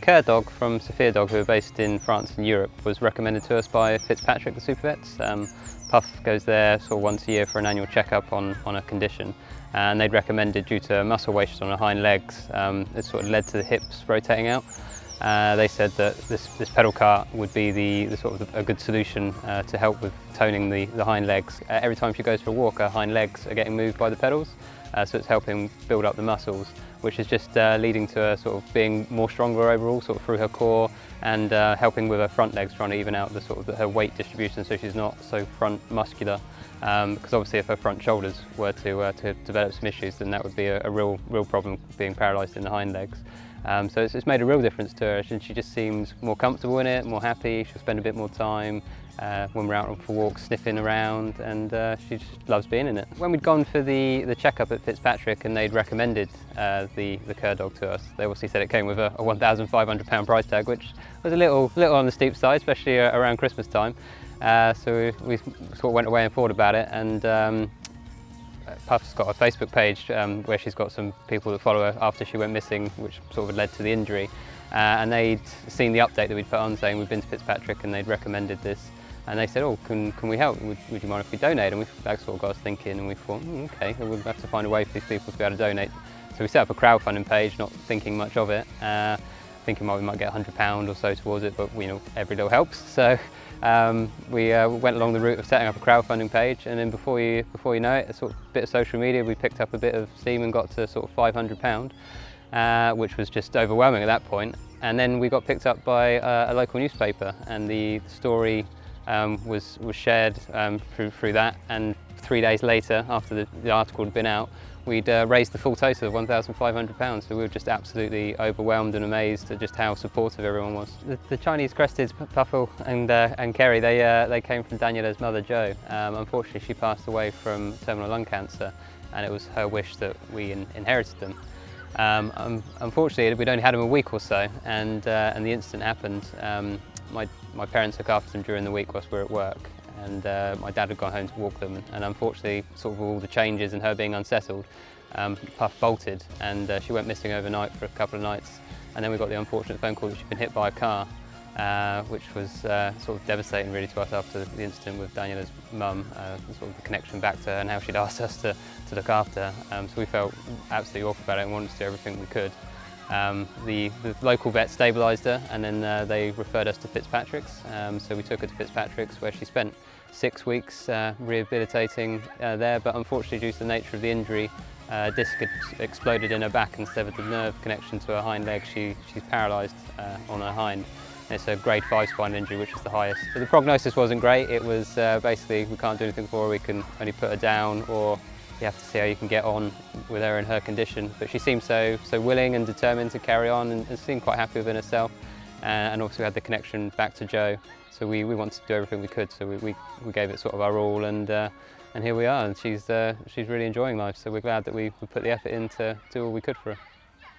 cur dog from Sophia Dog, who are based in France and Europe, was recommended to us by Fitzpatrick, the Supervets. Puff goes there sort of once a year for an annual checkup on a condition, and they'd recommended, due to muscle wastage on her hind legs, it sort of led to the hips rotating out. They said that this pedal cart would be the sort of a good solution to help with toning the hind legs. Every time she goes for a walk, her hind legs are getting moved by the pedals, so it's helping build up the muscles, which is just leading to her sort of being more stronger overall, sort of through her core, and helping with her front legs, trying to even out the sort of her weight distribution, so she's not so front muscular. Because obviously, if her front shoulders were to develop some issues, then that would be a real problem, being paralysed in the hind legs. So it's made a real difference to her, and she just seems more comfortable in it, more happy. She'll spend a bit more time when we're out for walks, sniffing around, and she just loves being in it. When we'd gone for the checkup at Fitzpatrick and they'd recommended the cur dog to us, they obviously said it came with a £1,500 price tag, which was a little on the steep side, especially around Christmas time. So we sort of went away and thought about it, and Puff's got a Facebook page where she's got some people that follow her after she went missing, which sort of led to the injury. And they'd seen the update that we'd put on saying we'd been to Fitzpatrick and they'd recommended this. And they said, oh, can we help? Would you mind if we donate? And that sort of got us thinking, and we thought, okay, we'll have to find a way for these people to be able to donate. So we set up a crowdfunding page, not thinking much of it, thinking we might get £100 or so towards it, but every little helps. So we went along the route of setting up a crowdfunding page, and then before you know it, a sort of bit of social media, we picked up a bit of steam and got to sort of £500, which was just overwhelming at that point. And then we got picked up by a local newspaper, and the story was shared through that, and 3 days later, after the article had been out, we'd raised the full total of £1,500, so we were just absolutely overwhelmed and amazed at just how supportive everyone was. The Chinese Crested, Puffy and Kerry, they came from Danielle's mother, Jo. Unfortunately, she passed away from terminal lung cancer, and it was her wish that we inherited them. Unfortunately, we'd only had them a week or so, and the incident happened. My parents look after them during the week whilst we're at work, and my dad had gone home to walk them, and unfortunately, sort of all the changes and her being unsettled, Puff bolted, and she went missing overnight for a couple of nights. And then we got the unfortunate phone call that she'd been hit by a car, which was sort of devastating really to us after the incident with Danielle's mum, sort of the connection back to her and how she'd asked us to look after her. So we felt absolutely awful about it and wanted to do everything we could. The local vet stabilised her, and then they referred us to Fitzpatrick's. So we took her to Fitzpatrick's, where she spent 6 weeks rehabilitating there, but unfortunately, due to the nature of the injury, a disc had exploded in her back and severed the nerve connection to her hind leg. She's paralysed on her hind. It's a grade 5 spinal injury, which is the highest. But the prognosis wasn't great. It was basically, we can't do anything for her, we can only put her down, or you have to see how you can get on with her in her condition. But she seemed so willing and determined to carry on, and seemed quite happy within herself. And also we had the connection back to Jo, so we wanted to do everything we could. So we gave it sort of our all, and here we are. And she's really enjoying life. So we're glad that we put the effort in to do all we could for her.